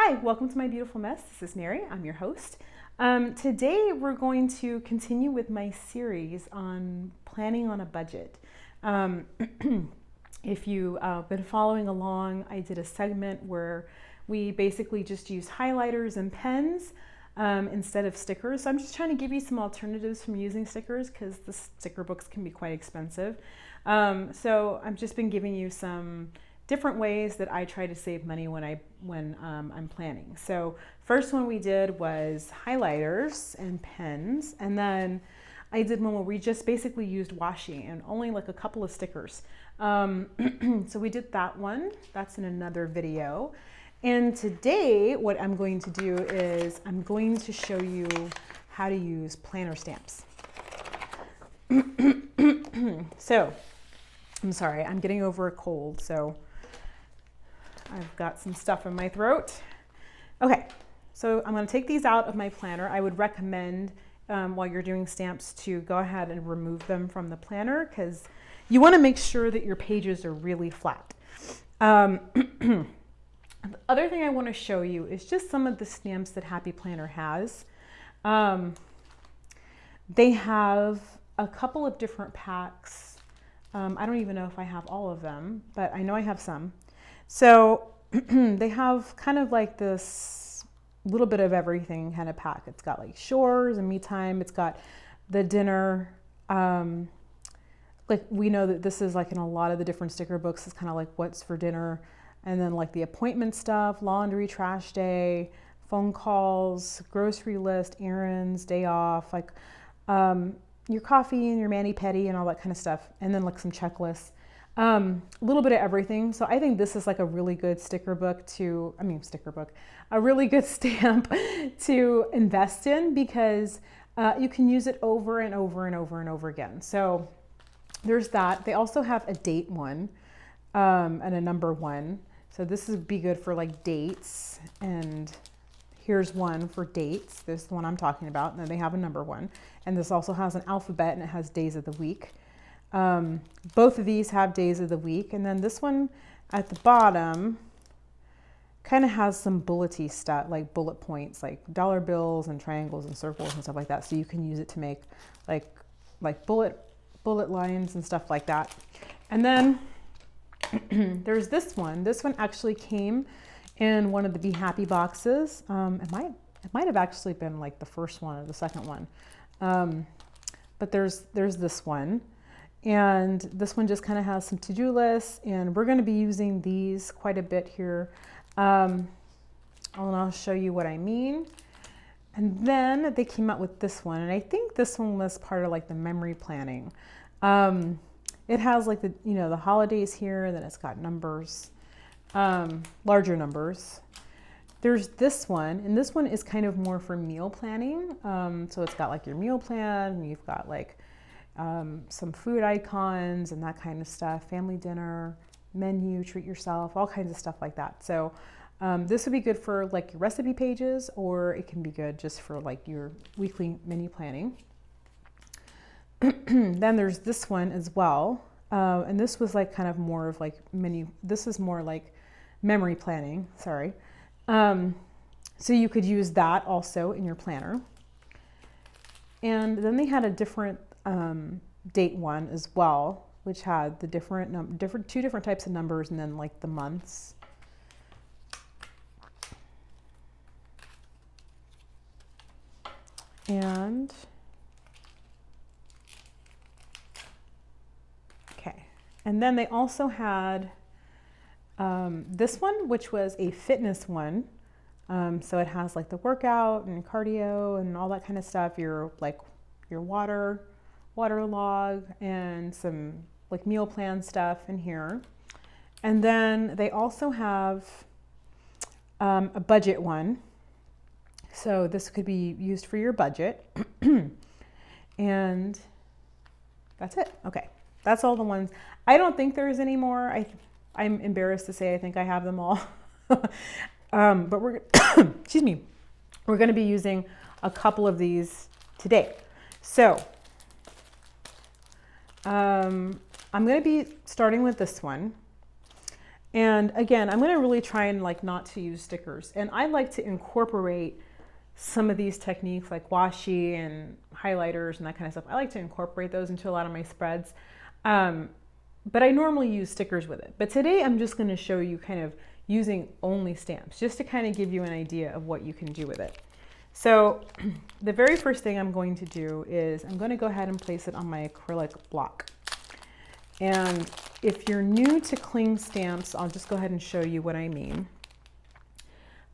Hi, welcome to My Beautiful Mess. This is Mary, I'm your host. Today we're going to continue with my series on planning on a budget. If you've been following along, I did a segment where we basically just used highlighters and pens instead of stickers. So I'm just trying to give you some alternatives from using stickers because the sticker books can be quite expensive. So I've just been giving you some different ways that I try to save money when I'm planning. So first one we did was highlighters and pens, and then I did one where we just basically used washi and only like a couple of stickers. So we did that one. That's in another video. And today what I'm going to do is I'm going to show you how to use planner stamps. So I'm sorry, I'm getting over a cold, so I've got some stuff in my throat. Okay, so I'm going to take these out of my planner. I would recommend while you're doing stamps to go ahead and remove them from the planner because you want to make sure that your pages are really flat. The other thing I want to show you is just some of the stamps that Happy Planner has. They have a couple of different packs. I don't even know if I have all of them, but I know I have some. So they have kind of like this little bit of everything kind of pack. It's got like chores and me time. It's got the dinner. Like we know that this is like in a lot of the different sticker books. It's kind of like what's for dinner. And then like the appointment stuff, laundry, trash day, phone calls, grocery list, errands, day off, like your coffee and your mani-pedi and all that kind of stuff. And then like some checklists. A little bit of everything. So I think this is like a really good a really good stamp to invest in because you can use it over and over and over and over again. So there's that. They also have a date one and a number one. So this would be good for like dates, and here's one for dates. This is the one I'm talking about. And then they have a number one. And this also has an alphabet and it has days of the week. Both of these have days of the week, and then this one at the bottom kind of has some bullety stuff, like bullet points, like dollar bills and triangles and circles and stuff like that. So you can use it to make like bullet lines and stuff like that. And then there's this one. This one actually came in one of the Be Happy boxes. It might have actually been like the first one or the second one. But there's this one. And this one just kind of has some to-do lists, and we're going to be using these quite a bit here. And I'll show you what I mean. And then they came out with this one, and I think this one was part of like the memory planning. It has like the holidays here, and then it's got numbers, larger numbers. There's this one, and this one is kind of more for meal planning. So it's got like your meal plan, and you've got like some food icons and that kind of stuff, family dinner, menu, treat yourself, all kinds of stuff like that. So this would be good for like your recipe pages, or it can be good just for like your weekly menu planning. Then there's this one as well. And this was like kind of more of like this is more like memory planning, sorry. So you could use that also in your planner. And then they had a different date one as well, which had the two different types of numbers and then like the months. And okay, and then they also had this one, which was a fitness one. So it has like the workout and cardio and all that kind of stuff. Your water log and some like meal plan stuff in here. And then they also have a budget one. So this could be used for your budget. And that's it. Okay, that's all the ones. I don't think there's any more. I'm embarrassed to say I think I have them all. But we're excuse me, we're going to be using a couple of these today. So I'm going to be starting with this one. And again, I'm going to really try and like not to use stickers. And I like to incorporate some of these techniques like washi and highlighters and that kind of stuff. I like to incorporate those into a lot of my spreads. But I normally use stickers with it. But today I'm just going to show you kind of using only stamps just to kind of give you an idea of what you can do with it. So the very first thing I'm going to do is I'm going to go ahead and place it on my acrylic block. And if you're new to cling stamps, I'll just go ahead and show you what I mean.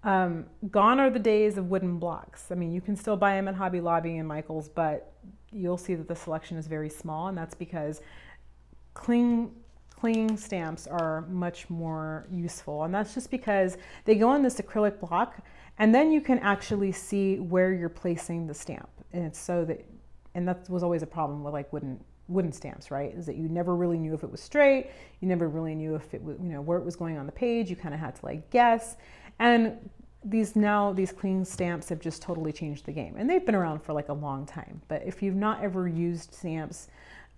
Gone are the days of wooden blocks. I mean, you can still buy them at Hobby Lobby and Michael's, but you'll see that the selection is very small, and that's because cling stamps are much more useful. And that's just because they go on this acrylic block, and then you can actually see where you're placing the stamp. And it's so that, and that was always a problem with like wooden stamps, right? Is that you never really knew if it was straight. You never really knew if it was, you know, where it was going on the page. You kind of had to like guess. And these cling stamps have just totally changed the game. And they've been around for like a long time. But if you've not ever used stamps,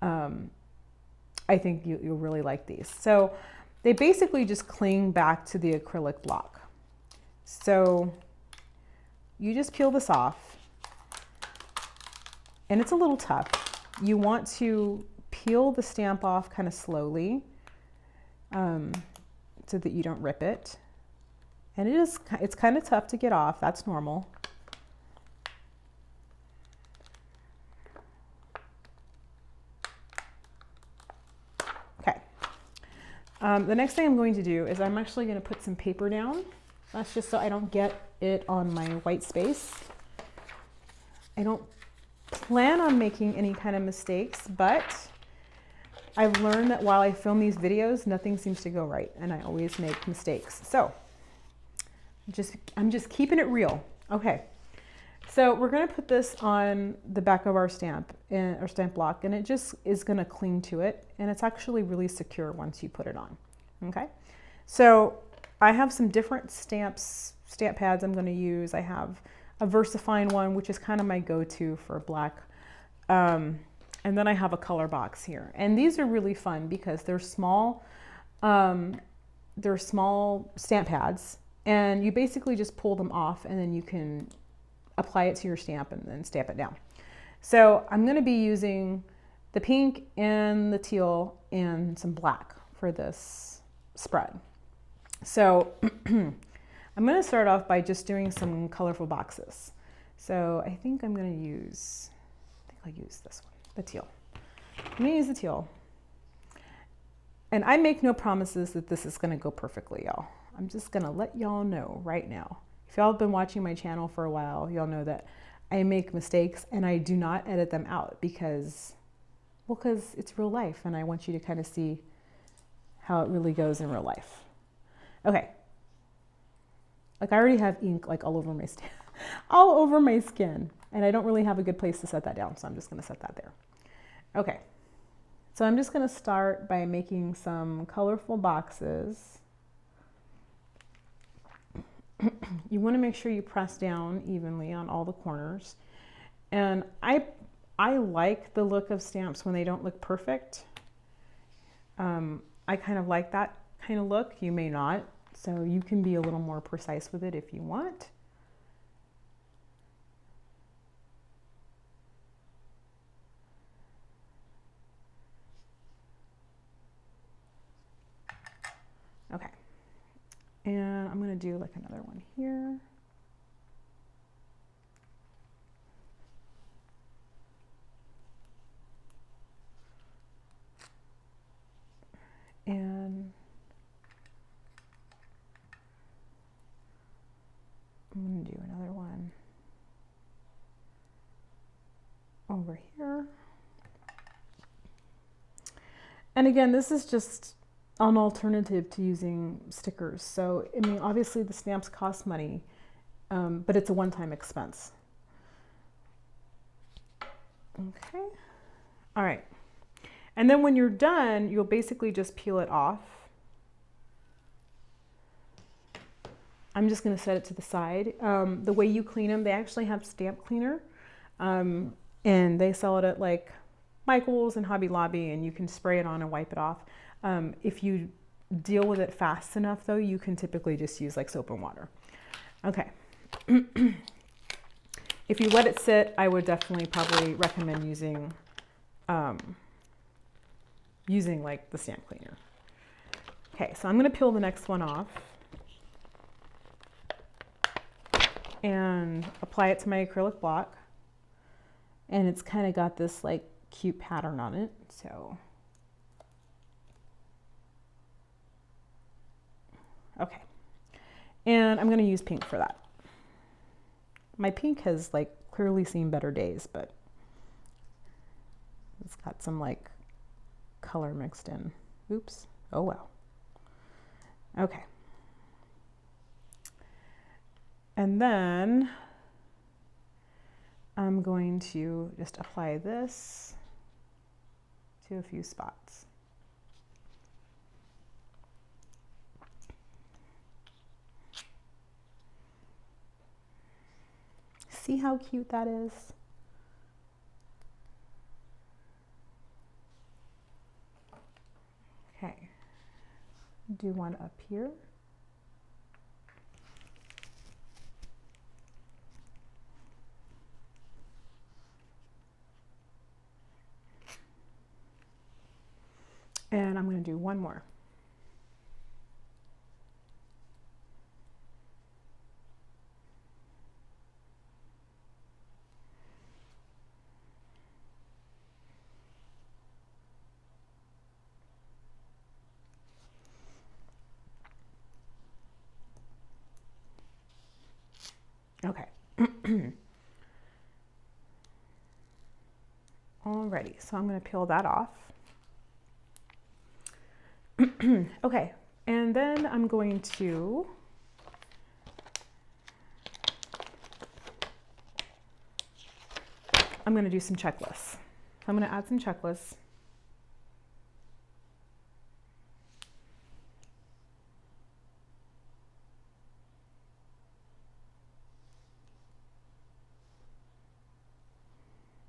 I think you'll really like these. So they basically just cling back to the acrylic block. So you just peel this off. And it's a little tough. You want to peel the stamp off kind of slowly so that you don't rip it. And it's kind of tough to get off. That's normal. Okay. The next thing I'm going to do is I'm actually going to put some paper down. That's just so I don't get it on my white space. I don't plan on making any kind of mistakes, but I've learned that while I film these videos, nothing seems to go right, and I always make mistakes. So I'm just keeping it real. Okay, so we're going to put this on the back of our stamp block, and it just is going to cling to it, and it's actually really secure once you put it on. Okay, so I have some different stamp pads I'm going to use. I have a VersaFine one, which is kind of my go-to for black. And then I have a color box here. And these are really fun because they're small stamp pads, and you basically just pull them off and then you can apply it to your stamp and then stamp it down. So I'm going to be using the pink and the teal and some black for this spread. So I'm going to start off by just doing some colorful boxes. So I think I'll use this one, the teal. I'm going to use the teal. And I make no promises that this is going to go perfectly, y'all. I'm just going to let y'all know right now. If y'all have been watching my channel for a while, y'all know that I make mistakes and I do not edit them out because it's real life and I want you to kind of see how it really goes in real life. Okay. Like I already have ink like all over my skin, and I don't really have a good place to set that down, so I'm just going to set that there. Okay. So I'm just going to start by making some colorful boxes. You want to make sure you press down evenly on all the corners. And I like the look of stamps when they don't look perfect. I kind of like that kind of look. You may not, so you can be a little more precise with it if you want. Okay. And I'm going to do like another one here. And I'm going to do another one over here. And again, this is just an alternative to using stickers. So, I mean, obviously the stamps cost money, but it's a one-time expense. Okay. All right. And then when you're done, you'll basically just peel it off. I'm just going to set it to the side. The way you clean them, they actually have stamp cleaner, and they sell it at like Michael's and Hobby Lobby, and you can spray it on and wipe it off. If you deal with it fast enough though, you can typically just use like soap and water. Okay. If you let it sit, I would definitely probably recommend using like the stamp cleaner. Okay, so I'm going to peel the next one off and apply it to my acrylic block. And it's kind of got this like cute pattern on it. So, okay. And I'm going to use pink for that. My pink has like clearly seen better days, but it's got some like color mixed in. Oops. Oh well. Okay. And then I'm going to just apply this to a few spots. See how cute that is? Okay. Do one up here. And I'm going to do one more. Okay. Alrighty, so I'm going to peel that off. Okay, and then I'm going to do some checklists. I'm going to add some checklists.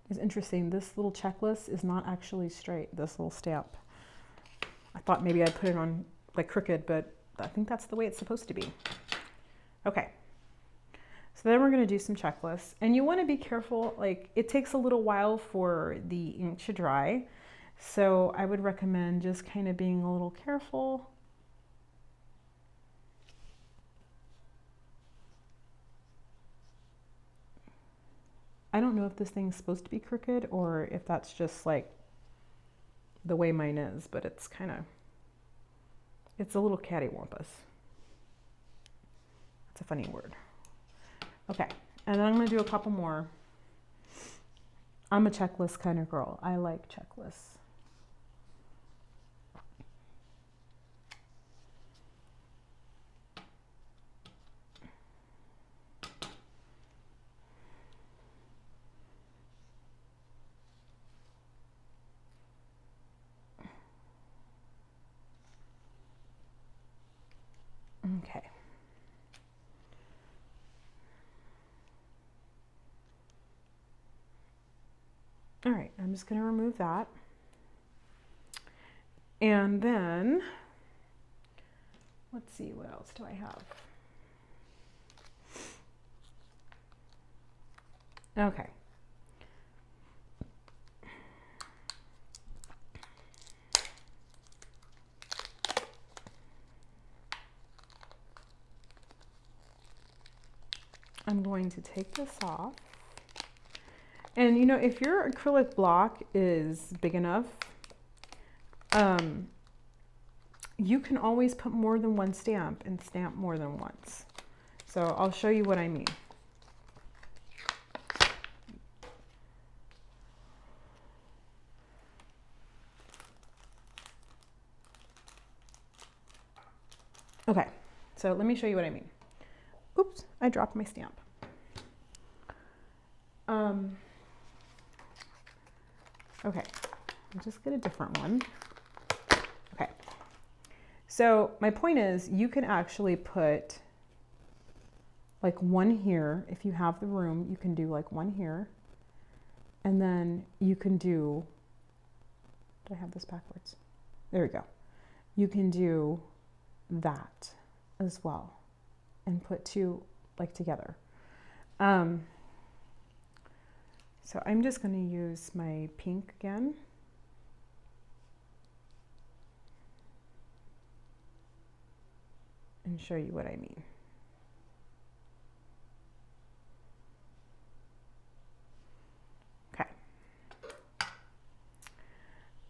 It's interesting, this little checklist is not actually straight, this little stamp. I thought maybe I'd put it on like crooked, but I think that's the way it's supposed to be. Okay, so then we're going to do some checklists, and you want to be careful, like it takes a little while for the ink to dry, so I would recommend just kind of being a little careful. I don't know if this thing's supposed to be crooked or if that's just like the way mine is, but it's kind of, it's a little cattywampus. That's a funny word. Okay, and then I'm going to do a couple more. I'm a checklist kind of girl. I like checklists. Okay. All right, I'm just going to remove that. And then, let's see, what else do I have? Okay. I'm going to take this off. And you know, if your acrylic block is big enough, you can always put more than one stamp and stamp more than once. So I'll show you what I mean. Okay, so let me show you what I mean. Oops, I dropped my stamp. Okay, I'll just get a different one. Okay, so my point is you can actually put like one here. If you have the room, you can do like one here. And then you can do, did I have this backwards? There we go. You can do that as well and put two like together. So I'm just going to use my pink again. And show you what I mean. Okay.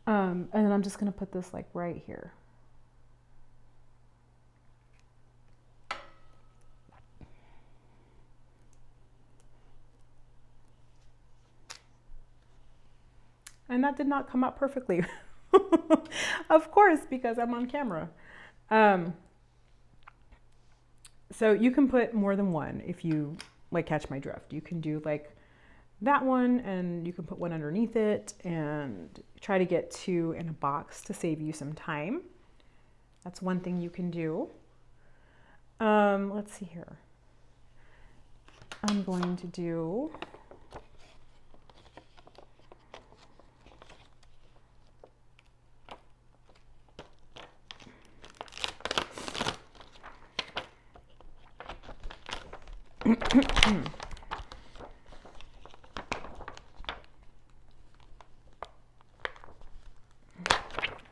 And then I'm just going to put this like right here. And that did not come out perfectly. Of course, because I'm on camera. So you can put more than one if you like catch my drift. You can do like that one and you can put one underneath it and try to get two in a box to save you some time. That's one thing you can do. Let's see here. I'm going to do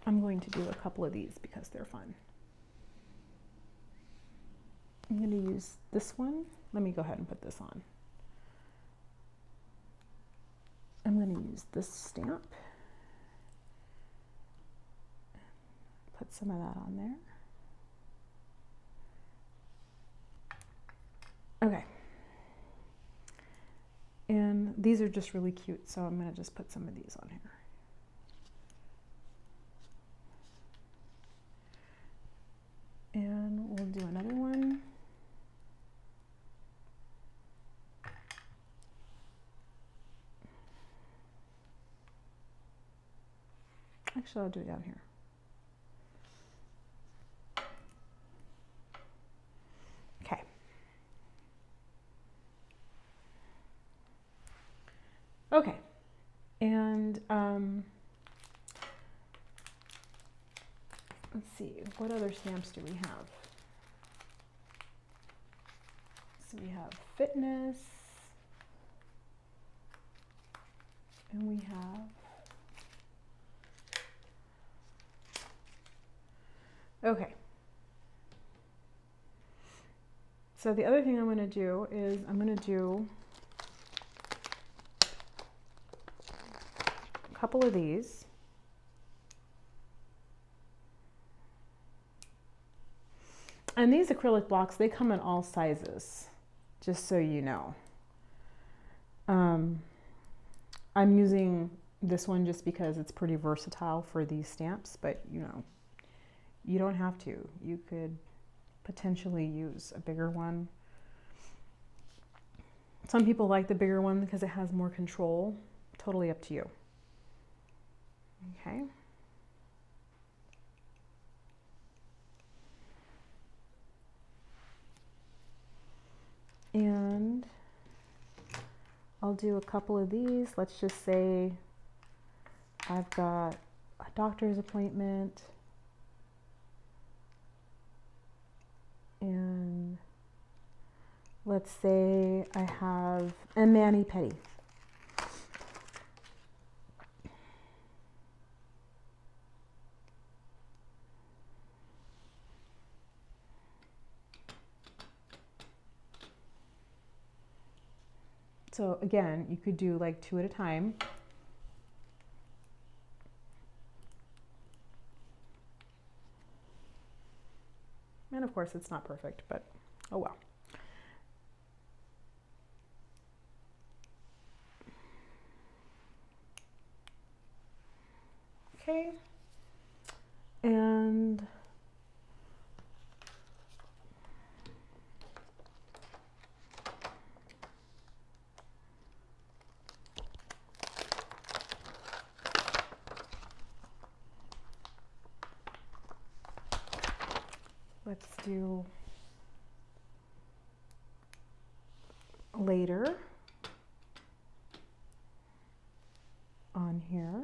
I'm going to do a couple of these because they're fun. I'm going to use this one. Let me go ahead and put this on. I'm going to use this stamp. Put some of that on there. Okay. And these are just really cute, so I'm going to just put some of these on here. And we'll do another one. Actually, I'll do it down here. Okay. Okay. And let's see, what other stamps do we have? So we have fitness, and we have okay. So the other thing I'm going to do is I'm going to do a couple of these. And these acrylic blocks, they come in all sizes, just so you know. I'm using this one just because it's pretty versatile for these stamps, but you know, you don't have to. You could potentially use a bigger one. Some people like the bigger one because it has more control. Totally up to you. Okay. And I'll do a couple of these. Let's just say I've got a doctor's appointment and let's say I have a mani-pedi. So again, you could do like 2 at a time. And of course it's not perfect, but oh well. Okay. And let's do later on here.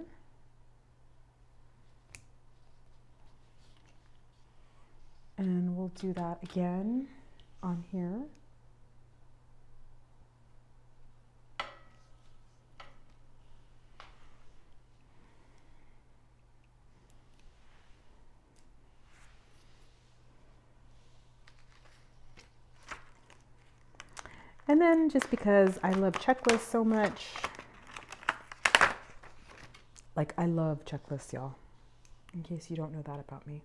And do that again on here. And then just because I love checklists so much, like I love checklists, y'all, in case you don't know that about me.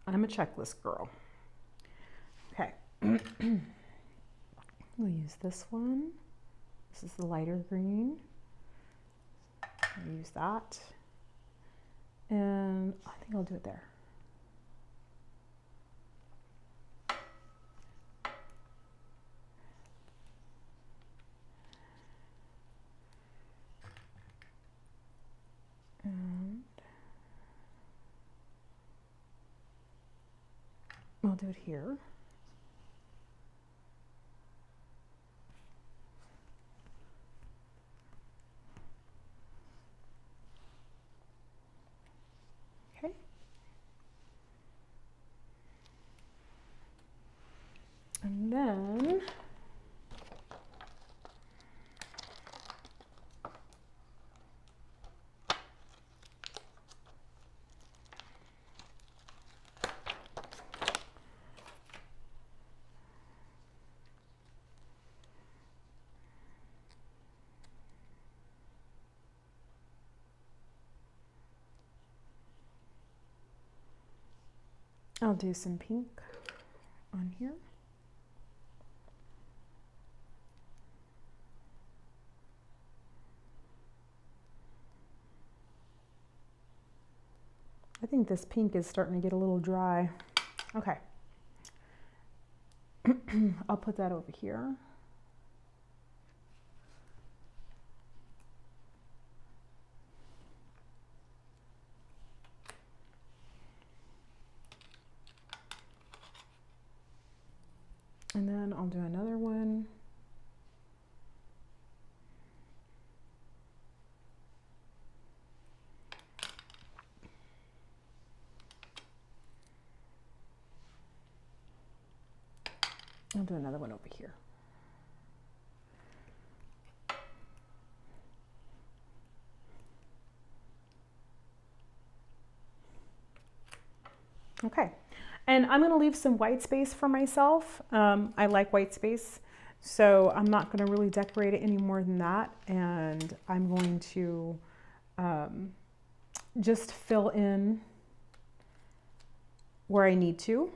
I'm a checklist girl. Okay. We'll use this one. This is the lighter green. I'll use that. And I think I'll do it there. And I'll do it here. Okay. And then I'll do some pink on here. I think this pink is starting to get a little dry. Okay. I'll put that over here. And then I'll do another one. I'll do another one over here. Okay, and I'm gonna leave some white space for myself. I like white space, so I'm not gonna really decorate it any more than that. And I'm going to just fill in where I need to.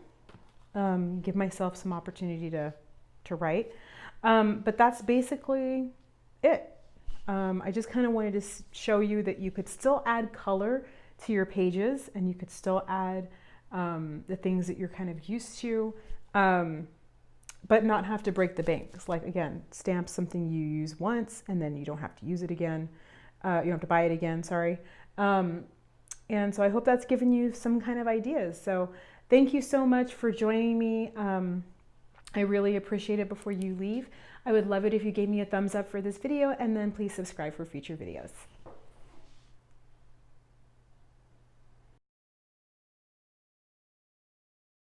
Give myself some opportunity to write. But that's basically it. I just kind of wanted to show you that you could still add color to your pages, and you could still add the things that you're kind of used to, but not have to break the bank. It's like, again, stamp something you use once and then you don't have to use it again. You don't have to buy it again, sorry. And so I hope that's given you some kind of ideas. So thank you so much for joining me. I really appreciate it. Before you leave, I would love it if you gave me a thumbs up for this video, and then please subscribe for future videos.